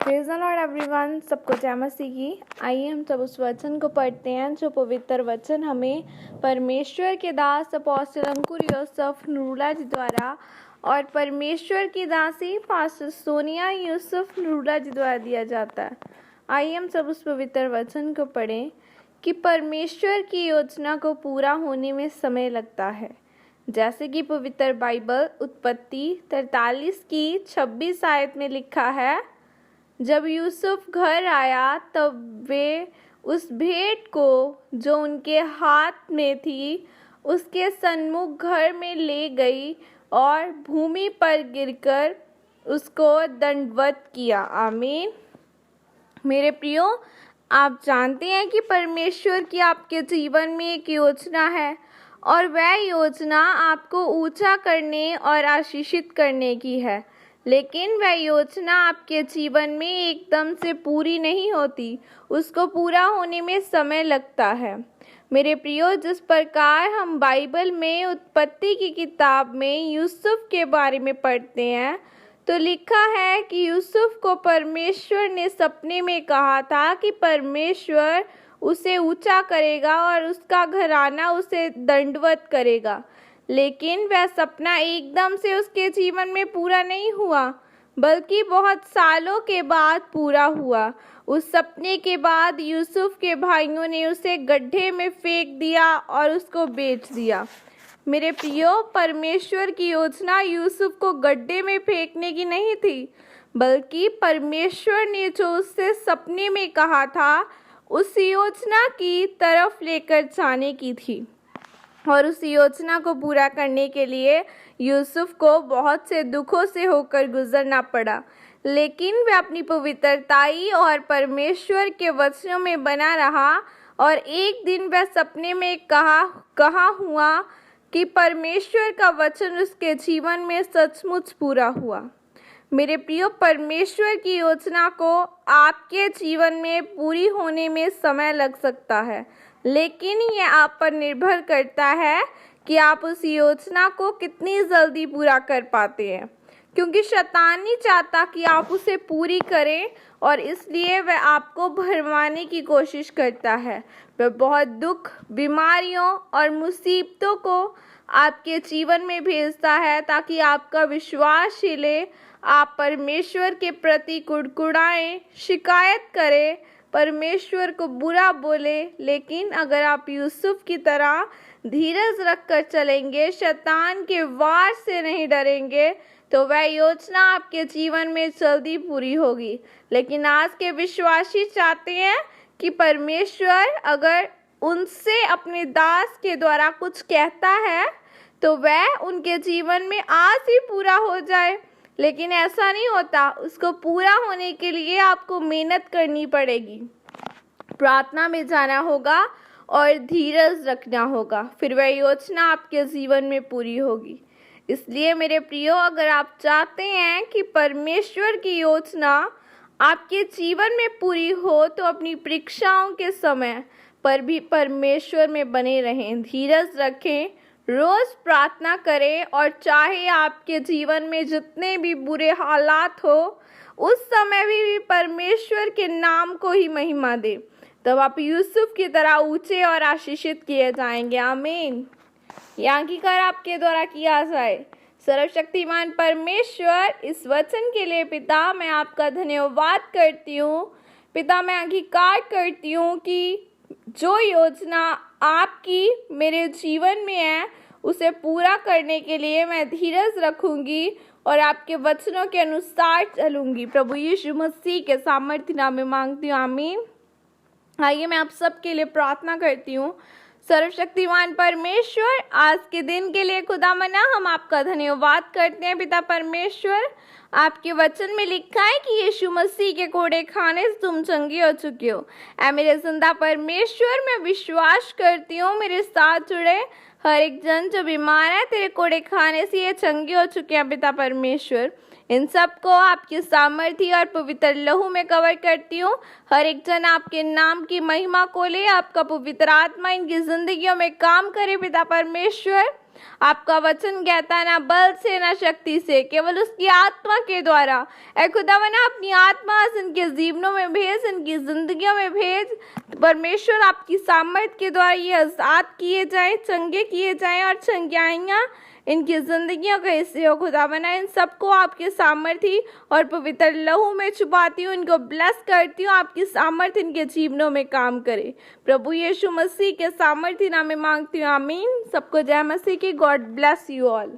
Praise the Lord everyone, सबको जय मसीह की। आइए हम सब उस वचन को पढ़ते हैं जो पवित्र वचन हमें परमेश्वर के दास अपोस्टल अंकुर यूसुफ नूरुल्लाह जी द्वारा और परमेश्वर की दासी पास्टर सोनिया यूसुफ नूरुल्लाह जी द्वारा दिया जाता है। आइए हम सब उस पवित्र वचन को पढ़ें कि परमेश्वर की योजना को पूरा होने में समय लगता है। जैसे कि पवित्र बाइबल उत्पत्ति 43 की 26 आयत में लिखा है, जब यूसुफ घर आया तब वे उस भेंट को जो उनके हाथ में थी उसके सन्मुख घर में ले गई और भूमि पर गिरकर उसको दंडवत किया। आमीन। मेरे प्रियो, आप जानते हैं कि परमेश्वर की आपके जीवन में एक योजना है और वह योजना आपको ऊंचा करने और आशीषित करने की है, लेकिन वह योजना आपके जीवन में एकदम से पूरी नहीं होती, उसको पूरा होने में समय लगता है। मेरे प्रियो, जिस प्रकार हम बाइबल में उत्पत्ति की किताब में यूसुफ के बारे में पढ़ते हैं तो लिखा है कि यूसुफ को परमेश्वर ने सपने में कहा था कि परमेश्वर उसे ऊंचा करेगा और उसका घराना उसे दंडवत करेगा, लेकिन वह सपना एकदम से उसके जीवन में पूरा नहीं हुआ, बल्कि बहुत सालों के बाद पूरा हुआ। उस सपने के बाद यूसुफ के भाइयों ने उसे गड्ढे में फेंक दिया और उसको बेच दिया। मेरे प्रियो, परमेश्वर की योजना यूसुफ को गड्ढे में फेंकने की नहीं थी, बल्कि परमेश्वर ने जो उससे सपने में कहा था उस योजना की तरफ लेकर जाने की थी। और उस योजना को पूरा करने के लिए यूसुफ को बहुत से दुखों से होकर गुजरना पड़ा, लेकिन वह अपनी पवित्रताई और परमेश्वर के वचनों में बना रहा और एक दिन वह सपने में कहा हुआ कि परमेश्वर का वचन उसके जीवन में सचमुच पूरा हुआ। मेरे प्रियो, परमेश्वर की योजना को आपके जीवन में पूरी होने में समय लग सकता है, लेकिन ये आप पर निर्भर करता है कि आप उस योजना को कितनी जल्दी पूरा कर पाते हैं, क्योंकि शैतान नहीं चाहता कि आप उसे पूरी करें और इसलिए वह आपको भरमाने की कोशिश करता है। वह बहुत दुख, बीमारियों और मुसीबतों को आपके जीवन में भेजता है ताकि आपका विश्वास हिले, आप परमेश्वर के प्रति कुड़कुड़ाएं, शिकायत करें, परमेश्वर को बुरा बोले। लेकिन अगर आप यूसुफ की तरह धीरज रखकर चलेंगे, शैतान के वार से नहीं डरेंगे, तो वह योजना आपके जीवन में जल्दी पूरी होगी। लेकिन आज के विश्वासी चाहते हैं कि परमेश्वर अगर उनसे अपने दास के द्वारा कुछ कहता है तो वह उनके जीवन में आज ही पूरा हो जाए, लेकिन ऐसा नहीं होता। उसको पूरा होने के लिए आपको मेहनत करनी पड़ेगी, प्रार्थना में जाना होगा और धीरज रखना होगा, फिर वह योजना आपके जीवन में पूरी होगी। इसलिए मेरे प्रियो, अगर आप चाहते हैं कि परमेश्वर की योजना आपके जीवन में पूरी हो तो अपनी परीक्षाओं के समय पर भी परमेश्वर में बने रहें, धीरज रखें, रोज प्रार्थना करें और चाहे आपके जीवन में जितने भी बुरे हालात हो उस समय भी परमेश्वर के नाम को ही महिमा दे, तब आप यूसुफ की तरह ऊंचे और आशीषित किए जाएंगे। आमीन। यह अंगीकार आपके द्वारा किया जाए। सर्वशक्तिमान परमेश्वर, इस वचन के लिए पिता मैं आपका धन्यवाद करती हूँ। पिता, मैं अंगीकार करती हूँ कि जो योजना आपकी मेरे जीवन में है उसे पूरा करने के लिए मैं धीरज रखूंगी और आपके वचनों के अनुसार चलूंगी। प्रभु यीशु मसीह के सामर्थ्य नाम में मांगती हूँ, आमीन। आइए मैं आप सबके लिए प्रार्थना करती हूँ। सर्वशक्तिमान परमेश्वर, आज के दिन के लिए खुदा मना हम आपका धन्यवाद करते हैं। पिता परमेश्वर, आपके वचन में लिखा है कि यीशु मसीह के कोड़े खाने से तुम चंगे हो चुके हो। ऐ मेरे जिंदा परमेश्वर, मैं विश्वास करती हूँ मेरे साथ जुड़े हर एक जन जो बीमार है तेरे कोड़े खाने से ये चंगे हो चुके हैं। पिता परमेश्वर, इन सबको आपकी सामर्थ्य और पवित्र लहू में कवर करती हूँ। हर एक जन आपके नाम की महिमा को ले, आपका पवित्र आत्मा इनकी जिंदगियों में काम करे। पिता परमेश्वर, आपका वचन कहता है ना बल से ना शक्ति से, केवल उसकी आत्मा के द्वारा। ऐ खुदावन अपनी आत्मा इनके जीवनों में भेज, इनकी जिंदगियों में भेज। परमेश्वर आपकी सामर्थ के द्वारा ये आजाद किए जाएं, चंगे किए जाएं और चंगाइयाँ इनकी जिंदगियों का हिस्से हो। खुदावन इन सबको आपके सामर्थी और पवित्र लहू में छुपाती हूँ, इनको ब्लेस करती हूँ। आपकी सामर्थ इनके जीवनों में काम करे। प्रभु यीशु मसीह के सामर्थी नाम में मांगती हूँ, आमीन। सबको जय मसीह की। God bless you all.